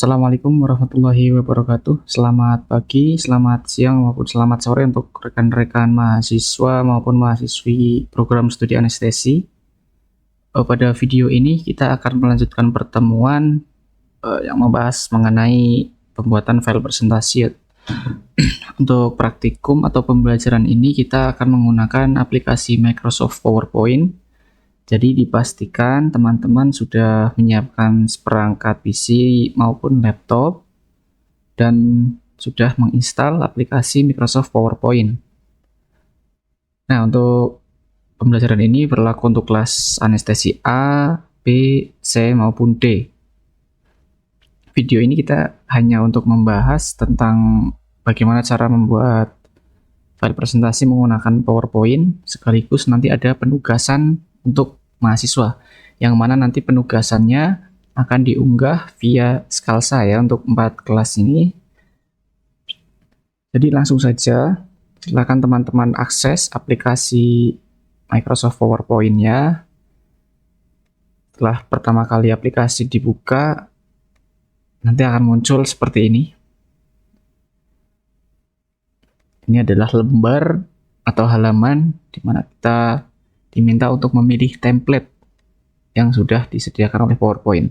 Assalamualaikum warahmatullahi wabarakatuh. Selamat pagi, selamat siang, maupun selamat sore untuk rekan-rekan mahasiswa maupun mahasiswi program studi anestesi. Pada video ini kita akan melanjutkan pertemuan yang membahas mengenai pembuatan file presentasi. Untuk praktikum atau pembelajaran ini kita akan menggunakan aplikasi Microsoft PowerPoint. Jadi dipastikan teman-teman sudah menyiapkan seperangkat PC maupun laptop dan sudah menginstal aplikasi Microsoft PowerPoint. Nah, untuk pembelajaran ini berlaku untuk kelas anestesi A, B, C maupun D. Video ini kita hanya untuk membahas tentang bagaimana cara membuat file presentasi menggunakan PowerPoint, sekaligus nanti ada penugasan untuk mahasiswa, yang mana nanti penugasannya akan diunggah via Skalsa ya untuk 4 kelas ini. Jadi langsung saja, silakan teman-teman akses aplikasi Microsoft PowerPoint-nya. Setelah pertama kali aplikasi dibuka, nanti akan muncul seperti ini. Ini adalah lembar atau halaman di mana kita diminta untuk memilih template yang sudah disediakan oleh PowerPoint.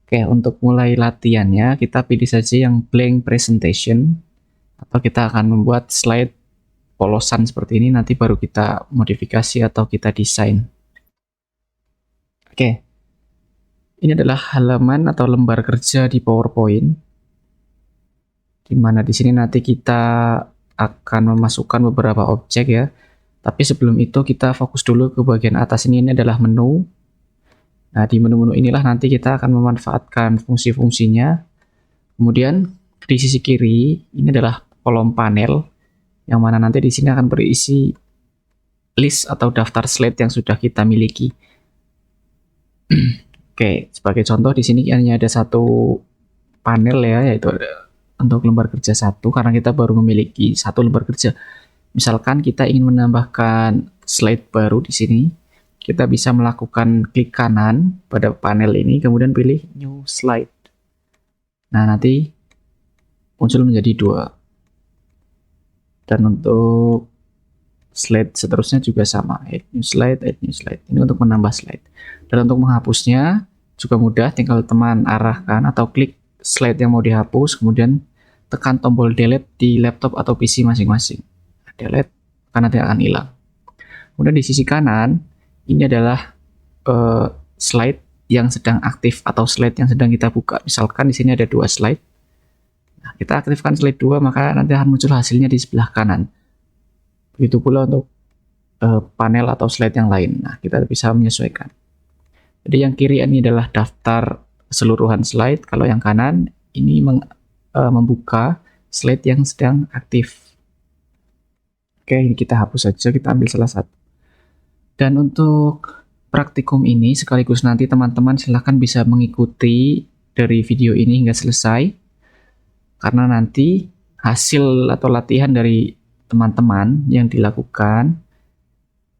Oke, untuk mulai latihannya kita pilih saja yang blank presentation, atau kita akan membuat slide polosan seperti ini, nanti baru kita modifikasi atau kita desain. Oke, ini adalah halaman atau lembar kerja di PowerPoint, di mana di sini nanti kita akan memasukkan beberapa objek ya. Tapi sebelum itu kita fokus dulu ke bagian atas ini adalah menu. Nah, di menu-menu inilah nanti kita akan memanfaatkan fungsi-fungsinya. Kemudian di sisi kiri ini adalah kolom panel, yang mana nanti di sini akan berisi list atau daftar slide yang sudah kita miliki. Oke, sebagai contoh di sini hanya ada satu panel ya, yaitu untuk lembar kerja 1, karena kita baru memiliki satu lembar kerja. Misalkan kita ingin menambahkan slide baru di sini, kita bisa melakukan klik kanan pada panel ini, kemudian pilih new slide. Nah, nanti muncul menjadi 2. Dan untuk slide seterusnya juga sama, add new slide, add new slide. Ini untuk menambah slide. Dan untuk menghapusnya juga mudah, tinggal teman arahkan atau klik slide yang mau dihapus, kemudian tekan tombol delete di laptop atau PC masing-masing. Delete, karena nanti akan hilang. Kemudian di sisi kanan, ini adalah slide yang sedang aktif atau slide yang sedang kita buka. Misalkan di sini ada 2 slide. Nah, kita aktifkan slide 2, maka nanti akan muncul hasilnya di sebelah kanan. Begitu pula untuk panel atau slide yang lain. Nah, kita bisa menyesuaikan. Jadi yang kiri ini adalah daftar keseluruhan slide, kalau yang kanan ini membuka slide yang sedang aktif. Oke, ini kita hapus saja, kita ambil salah satu. Dan untuk praktikum ini sekaligus nanti teman-teman silahkan bisa mengikuti dari video ini hingga selesai, karena nanti hasil atau latihan dari teman-teman yang dilakukan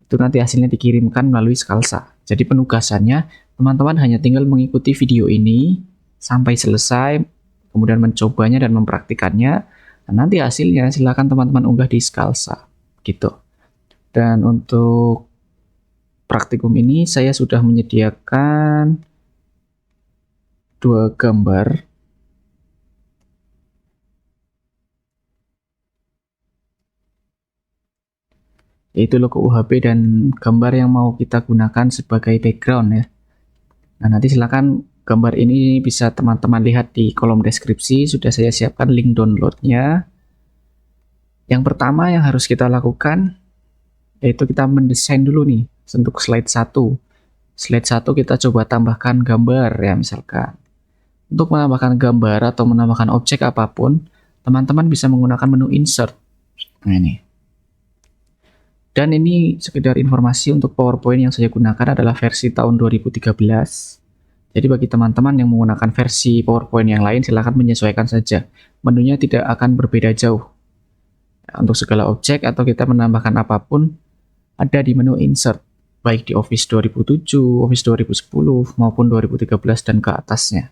itu nanti hasilnya dikirimkan melalui Skalsa. Jadi penugasannya teman-teman hanya tinggal mengikuti video ini sampai selesai, kemudian mencobanya dan mempraktikannya. Dan nanti hasilnya silakan teman-teman unggah di Skalsa gitu. Dan untuk praktikum ini saya sudah menyediakan 2 gambar. Yaitu logo UHB dan gambar yang mau kita gunakan sebagai background ya. Nah, nanti silakan gambar ini bisa teman-teman lihat di kolom deskripsi, sudah saya siapkan link downloadnya. Yang pertama yang harus kita lakukan yaitu kita mendesain dulu nih untuk slide 1. Slide 1 kita coba tambahkan gambar ya misalkan. Untuk menambahkan gambar atau menambahkan objek apapun, teman-teman bisa menggunakan menu insert. Nah, ini. Dan ini sekedar informasi, untuk PowerPoint yang saya gunakan adalah versi tahun 2013. Jadi bagi teman-teman yang menggunakan versi PowerPoint yang lain, silahkan menyesuaikan saja. Menunya tidak akan berbeda jauh. Untuk segala objek atau kita menambahkan apapun, ada di menu insert, baik di Office 2007, Office 2010, maupun 2013 dan ke atasnya.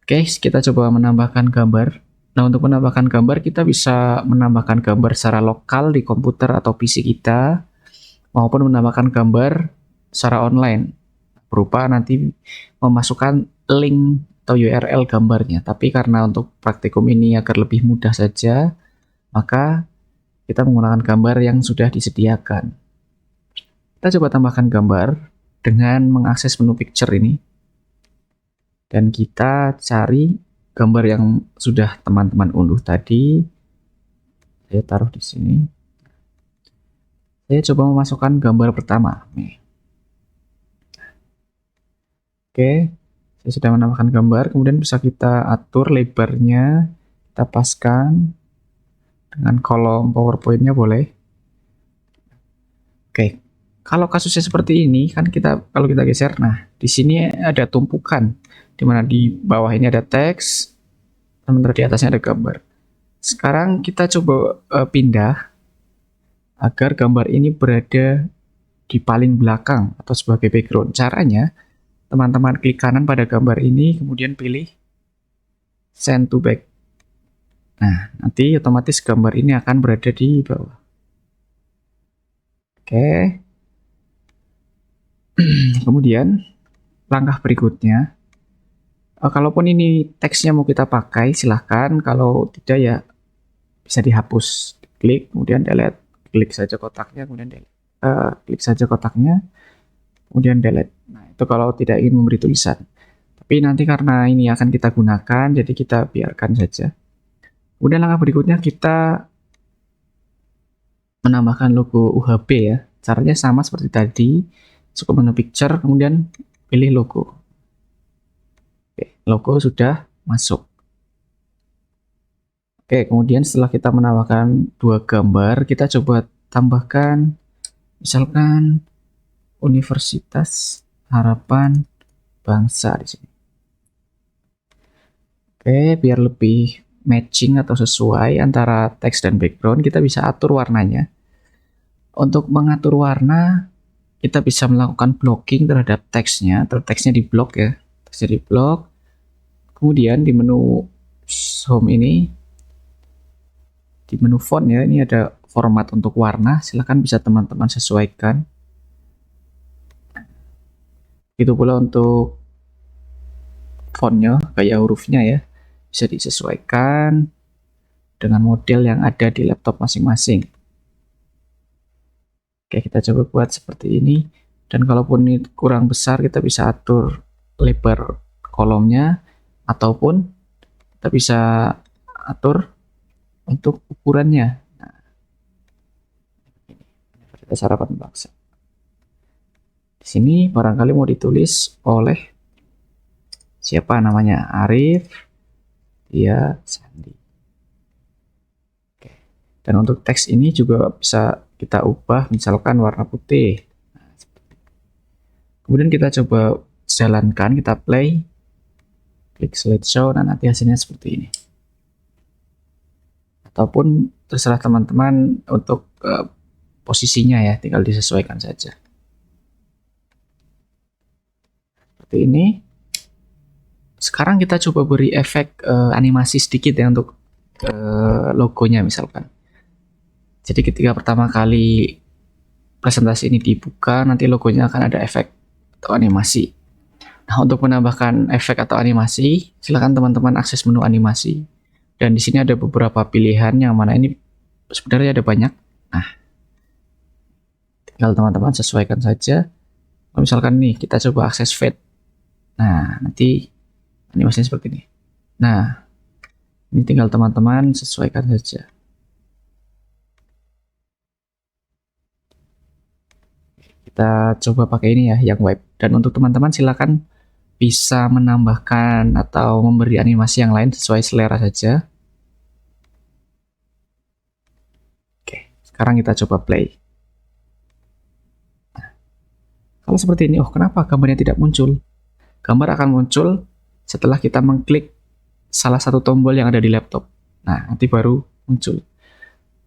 Oke, kita coba menambahkan gambar. Nah, untuk menambahkan gambar, kita bisa menambahkan gambar secara lokal di komputer atau PC kita, maupun menambahkan gambar secara online, berupa nanti memasukkan link atau URL gambarnya. Tapi karena untuk praktikum ini agar lebih mudah saja, maka kita menggunakan gambar yang sudah disediakan. Kita coba tambahkan gambar dengan mengakses menu picture ini. Dan kita cari gambar yang sudah teman-teman unduh tadi. Saya taruh di sini. Saya coba memasukkan gambar pertama. Nih. Oke, saya sudah menambahkan gambar. Kemudian bisa kita atur lebarnya. Kita paskan dengan kolom PowerPoint-nya boleh. Oke, kalau kasusnya seperti ini kan kalau kita geser, nah di sini ada tumpukan, di mana di bawah ini ada teks, sementara di atasnya ada gambar. Sekarang kita coba pindah agar gambar ini berada di paling belakang atau sebagai background. Caranya, teman-teman klik kanan pada gambar ini, kemudian pilih send to back. Nah, nanti otomatis gambar ini akan berada di bawah. Oke. Kemudian, langkah berikutnya, kalaupun ini teksnya mau kita pakai, silahkan. Kalau tidak ya bisa dihapus. Klik, kemudian delete. Klik saja kotaknya, kemudian delete. Klik saja kotaknya, kemudian delete. Nah, itu kalau tidak ingin memberi tulisan. Tapi nanti karena ini akan kita gunakan, jadi kita biarkan saja. Kemudian langkah berikutnya kita menambahkan logo UHB ya. Caranya sama seperti tadi. Cukup menu picture, kemudian pilih logo. Oke, logo sudah masuk. Oke, kemudian setelah kita menambahkan dua gambar, kita coba tambahkan misalkan Universitas Harapan Bangsa di sini. Oke, biar lebih matching atau sesuai antara teks dan background, kita bisa atur warnanya. Untuk mengatur warna, kita bisa melakukan blocking terhadap teksnya, atau teksnya di block ya, teksnya di block. Kemudian di menu home ini, di menu font ya, ini ada format untuk warna, silahkan bisa teman-teman sesuaikan. Itu pula untuk fontnya, gaya hurufnya ya, bisa disesuaikan dengan model yang ada di laptop masing-masing. Oke, kita coba buat seperti ini. Dan kalaupun ini kurang besar, kita bisa atur lebar kolomnya, ataupun kita bisa atur untuk ukurannya. Nah, Universitas Harapan Bangsa. Di sini barangkali mau ditulis oleh siapa namanya? Arif Dia Sandi. Oke. Dan untuk teks ini juga bisa kita ubah misalkan warna putih. Nah, kemudian kita coba jalankan, kita play, klik slideshow, dan nanti hasilnya seperti ini. Ataupun terserah teman-teman untuk posisinya ya, tinggal disesuaikan saja. Seperti ini. Sekarang kita coba beri efek animasi sedikit ya untuk logonya misalkan. Jadi ketika pertama kali presentasi ini dibuka, nanti logonya akan ada efek atau animasi. Nah, untuk menambahkan efek atau animasi, silakan teman-teman akses menu animasi. Dan di sini ada beberapa pilihan, yang mana ini sebenarnya ada banyak. Nah, tinggal teman-teman sesuaikan saja. Misalkan nih, kita coba akses fade. Nah, nanti animasinya seperti ini. Nah, ini tinggal teman-teman sesuaikan saja. Kita coba pakai ini ya, yang web. Dan untuk teman-teman silakan bisa menambahkan atau memberi animasi yang lain sesuai selera saja. Oke, sekarang kita coba play. Nah, kalau seperti ini, oh kenapa gambarnya tidak muncul? Gambar akan muncul setelah kita mengklik salah satu tombol yang ada di laptop. Nah, nanti baru muncul.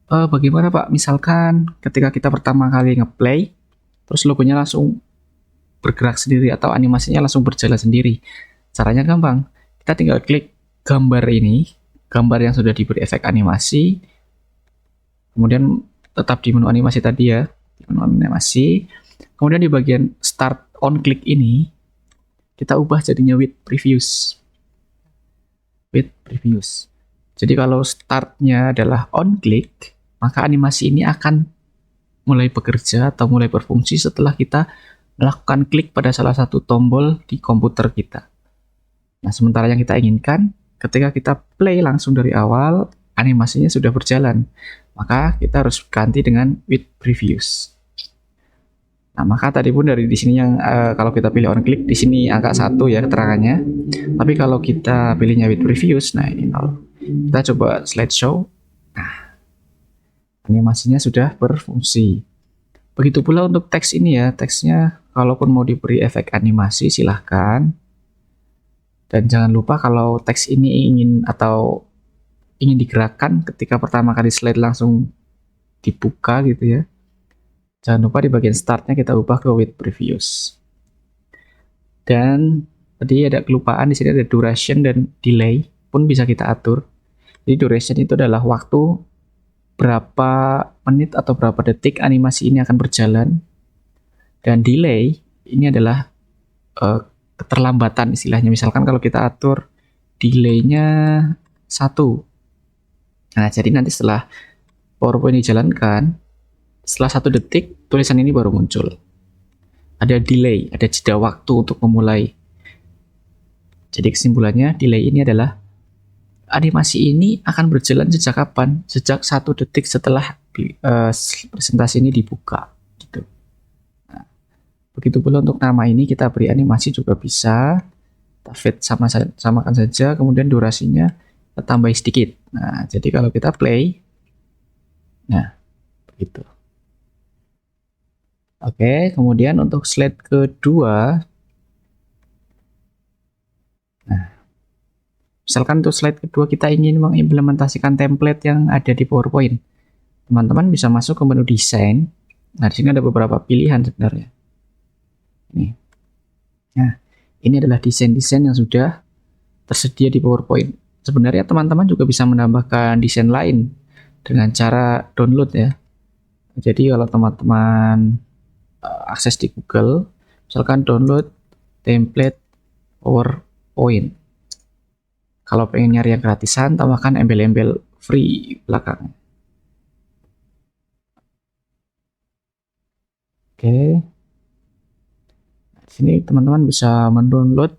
Bagaimana Pak? Misalkan ketika kita pertama kali ngeplay, terus logonya langsung bergerak sendiri atau animasinya langsung berjalan sendiri. Caranya gampang. kita tinggal klik gambar ini, gambar yang sudah diberi efek animasi, kemudian tetap di menu animasi tadi ya, di menu animasi, kemudian di bagian start on click ini, kita ubah jadinya with previews. Jadi kalau startnya adalah on click, maka animasi ini akan mulai bekerja atau mulai berfungsi setelah kita melakukan klik pada salah satu tombol di komputer kita. Nah, sementara yang kita inginkan, ketika kita play langsung dari awal, animasinya sudah berjalan. Maka kita harus ganti dengan with previews. Nah, maka tadi pun dari di sini yang kalau kita pilih on click, di sini angka 1 ya keterangannya. Tapi kalau kita pilihnya with previews, nah ini 0. Kita coba slideshow. Nah, animasinya sudah berfungsi. Begitu pula untuk teks ini ya, teksnya kalaupun mau diberi efek animasi silahkan. Dan jangan lupa kalau teks ini ingin digerakkan ketika pertama kali slide langsung dibuka gitu ya. Jangan lupa di bagian startnya kita ubah ke with previews. Dan tadi ada kelupaan, di sini ada duration dan delay pun bisa kita atur. Jadi duration itu adalah waktu berapa menit atau berapa detik animasi ini akan berjalan. Dan delay ini adalah keterlambatan istilahnya. Misalkan kalau kita atur delay-nya 1. Nah, jadi nanti setelah PowerPoint dijalankan, setelah 1 detik tulisan ini baru muncul. Ada delay, ada jeda waktu untuk memulai. Jadi kesimpulannya, delay ini adalah animasi ini akan berjalan sejak kapan? Sejak 1 detik setelah presentasi ini dibuka. Gitu. Nah, begitu pula untuk nama ini kita beri animasi juga bisa. Kita fit samakan saja, kemudian durasinya kita tambah sedikit. Nah, jadi kalau kita play, nah begitu. Oke, kemudian untuk slide kedua, nah, misalkan untuk slide kedua kita ingin mengimplementasikan template yang ada di PowerPoint. Teman-teman bisa masuk ke menu desain. Nah, di sini ada beberapa pilihan sebenarnya. Nah, ini adalah desain-desain yang sudah tersedia di PowerPoint. Sebenarnya teman-teman juga bisa menambahkan desain lain dengan cara download ya. Jadi kalau teman-teman akses di Google, misalkan download template PowerPoint. Kalau pengen nyari yang gratisan, tambahkan embel-embel free belakang. Oke. Di sini teman-teman bisa mendownload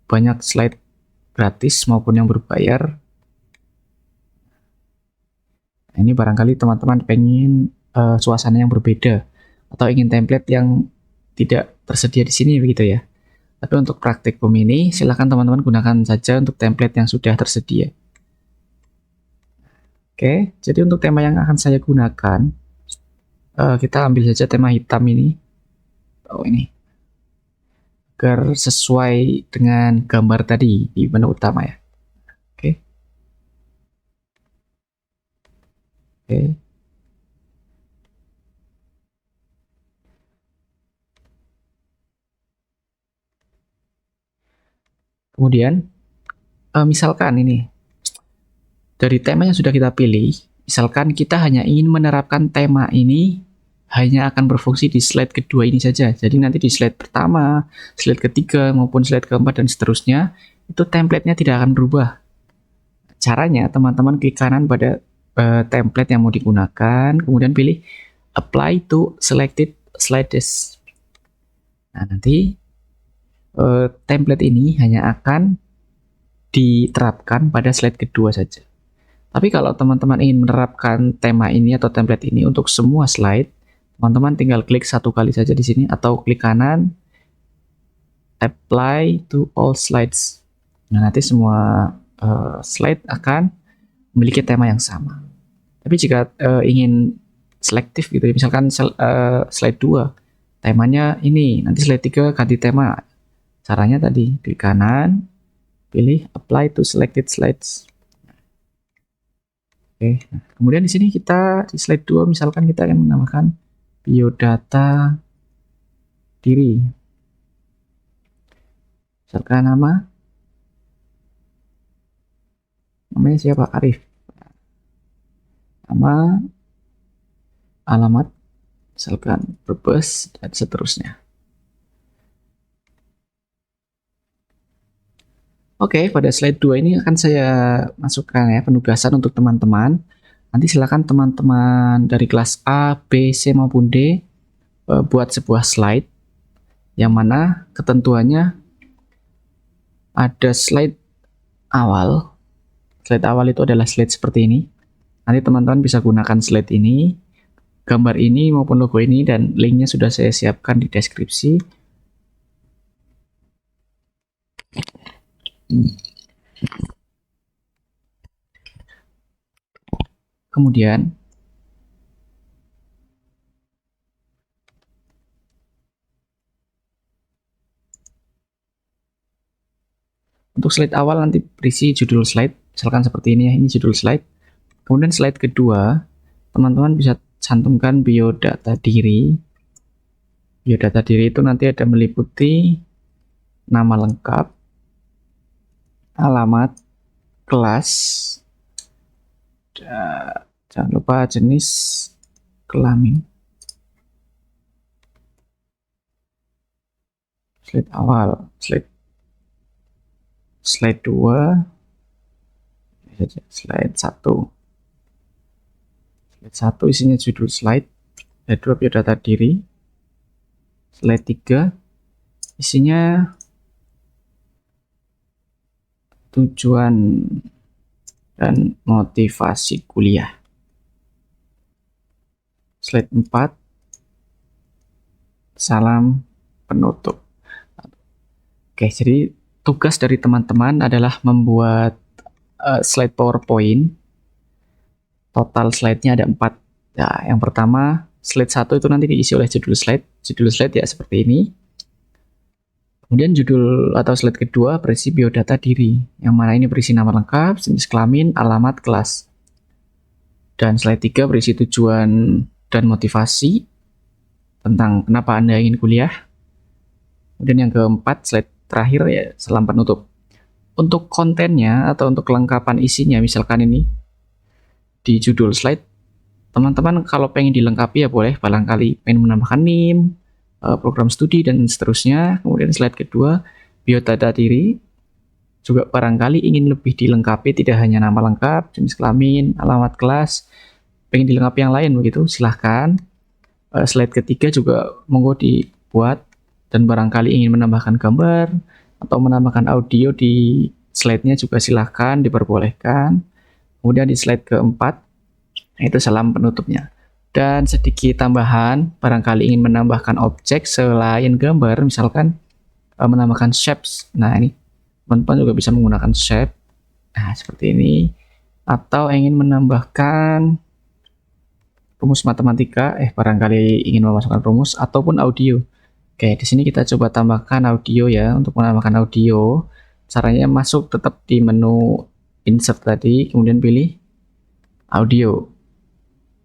banyak slide gratis maupun yang berbayar. Nah, ini barangkali teman-teman pengen suasana yang berbeda atau ingin template yang tidak tersedia di sini begitu ya. Tapi untuk praktikum ini silakan teman-teman gunakan saja untuk template yang sudah tersedia. Oke, jadi untuk tema yang akan saya gunakan, kita ambil saja tema hitam ini. Oh ini, agar sesuai dengan gambar tadi di menu utama ya. Oke. Oke. Kemudian, misalkan ini, dari tema yang sudah kita pilih, misalkan kita hanya ingin menerapkan tema ini hanya akan berfungsi di slide kedua ini saja. Jadi nanti di slide pertama, slide ketiga, maupun slide keempat, dan seterusnya, itu template-nya tidak akan berubah. Caranya, teman-teman klik kanan pada template yang mau digunakan, kemudian pilih Apply to Selected Slides. Nah, nanti template ini hanya akan diterapkan pada slide kedua saja. Tapi kalau teman-teman ingin menerapkan tema ini atau template ini untuk semua slide, teman-teman tinggal klik 1 kali saja di sini atau klik kanan, apply to all slides. Nah, nanti semua slide akan memiliki tema yang sama. Tapi jika ingin selektif gitu, misalkan slide 2, temanya ini, nanti slide 3 ganti tema. Caranya tadi, klik kanan, pilih apply to selected slides. Oke, nah, kemudian di sini kita di slide 2 misalkan kita akan menambahkan biodata diri. Misalkan namanya siapa? Arif. Nama, alamat, misalkan Brebes, dan seterusnya. Oke, pada slide 2 ini akan saya masukkan ya penugasan untuk teman-teman. Nanti silakan teman-teman dari kelas A, B, C maupun D buat sebuah slide yang mana ketentuannya ada slide awal. Slide awal itu adalah slide seperti ini. Nanti teman-teman bisa gunakan slide ini, gambar ini maupun logo ini, dan linknya sudah saya siapkan di deskripsi. Kemudian untuk slide awal nanti berisi judul slide, misalkan seperti ini ya, ini judul slide. Kemudian slide kedua, teman-teman bisa cantumkan biodata diri. Biodata diri itu nanti ada meliputi nama lengkap, alamat, kelas, jangan lupa jenis kelamin. Slide awal, slide 2, slide 1. Slide 1 isinya judul slide, slide 2 biodata diri, slide 3 isinya tujuan dan motivasi kuliah. Slide 4 salam penutup. Oke, jadi tugas dari teman-teman adalah membuat slide PowerPoint. Total slide-nya ada 4. Nah, yang pertama, slide 1 itu nanti diisi oleh judul slide. Judul slide ya seperti ini. Kemudian judul atau slide kedua berisi biodata diri, yang mana ini berisi nama lengkap, jenis kelamin, alamat, kelas. Dan slide 3 berisi tujuan dan motivasi tentang kenapa Anda ingin kuliah. Kemudian yang keempat, slide terakhir ya, salam penutup. Untuk kontennya atau untuk kelengkapan isinya, misalkan ini di judul slide, teman-teman kalau pengen dilengkapi ya boleh, barangkali pengen menambahkan NIM, program studi, dan seterusnya. Kemudian slide kedua, biodata diri, juga barangkali ingin lebih dilengkapi, tidak hanya nama lengkap, jenis kelamin, alamat, kelas, pengen dilengkapi yang lain begitu, silahkan. Slide ketiga juga monggo dibuat, dan barangkali ingin menambahkan gambar atau menambahkan audio di slide-nya juga silahkan, diperbolehkan. Kemudian di slide keempat, itu salam penutupnya. Dan sedikit tambahan, barangkali ingin menambahkan objek selain gambar, misalkan menambahkan shapes. Nah, ini teman-teman juga bisa menggunakan shape. Nah, seperti ini. Atau ingin menambahkan rumus matematika, barangkali ingin memasukkan rumus ataupun audio. Oke, di sini kita coba tambahkan audio ya. Untuk menambahkan audio, caranya masuk tetap di menu insert tadi, kemudian pilih audio.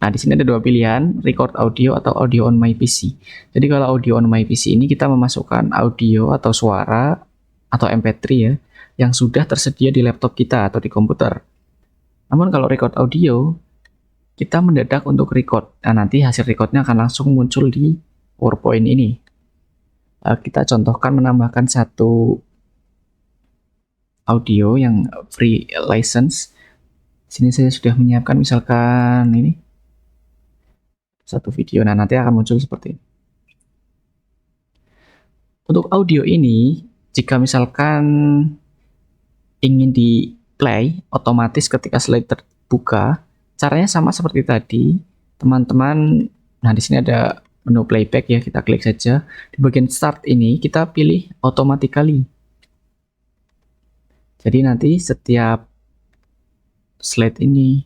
Nah, di sini ada dua pilihan, record audio atau audio on my PC. Jadi kalau audio on my PC ini kita memasukkan audio atau suara atau MP3 ya, yang sudah tersedia di laptop kita atau di komputer. Namun kalau record audio, kita mendadak untuk record. Nah, nanti hasil recordnya akan langsung muncul di PowerPoint ini. Kita contohkan menambahkan satu audio yang free license. Sini saya sudah menyiapkan misalkan ini satu video. Nah, nanti akan muncul seperti ini. Untuk audio ini, jika misalkan ingin di play otomatis ketika slide terbuka, caranya sama seperti tadi, teman-teman. Nah, di sini ada menu playback ya, kita klik saja. Di bagian start ini kita pilih automatically. Jadi nanti setiap slide ini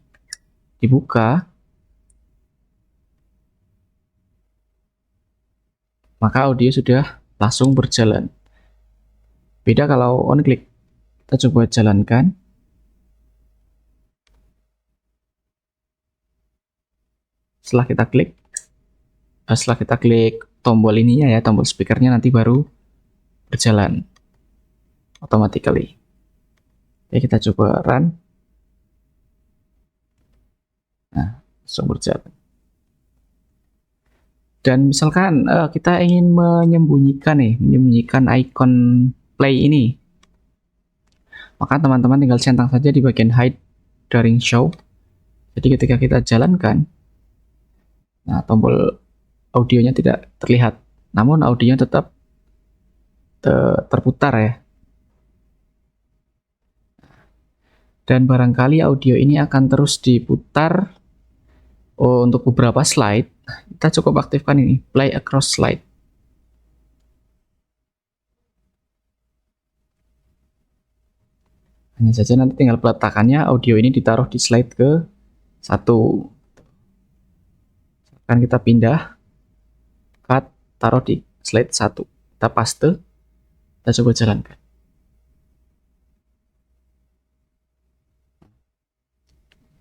dibuka, maka audio sudah langsung berjalan. Beda kalau on click. Kita coba jalankan. Setelah kita klik tombol ininya ya, tombol speakernya, nanti baru berjalan. automatically. Oke, kita coba run. Nah, langsung berjalan. Dan misalkan kita ingin menyembunyikan icon play ini, maka teman-teman tinggal centang saja di bagian hide during show. Jadi ketika kita jalankan, nah tombol audionya tidak terlihat, namun audionya tetap terputar ya. Dan barangkali audio ini akan terus diputar untuk beberapa slide. Kita cukup aktifkan ini, play across slide. Hanya saja nanti tinggal peletakannya, audio ini ditaruh di slide ke 1. Akan kita pindah, cut, taruh di slide 1. Kita paste, kita coba jalankan.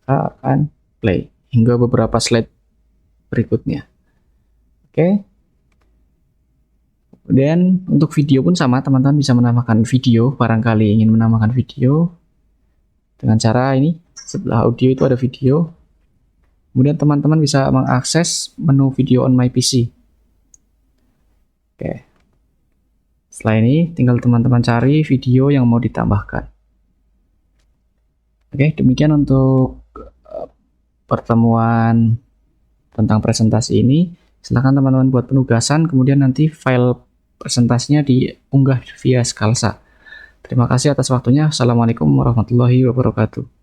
Kita akan play hingga beberapa slide berikutnya. Oke. Kemudian untuk video pun sama, teman-teman bisa menambahkan video, barangkali ingin menambahkan video dengan cara ini, sebelah audio itu ada video. Kemudian teman-teman bisa mengakses menu video on my PC. Oke. Setelah ini tinggal teman-teman cari video yang mau ditambahkan. Oke, demikian untuk pertemuan tentang presentasi ini. Silahkan teman-teman buat penugasan, kemudian nanti file presentasinya diunggah via Scalsa. Terima kasih atas waktunya. Assalamualaikum warahmatullahi wabarakatuh.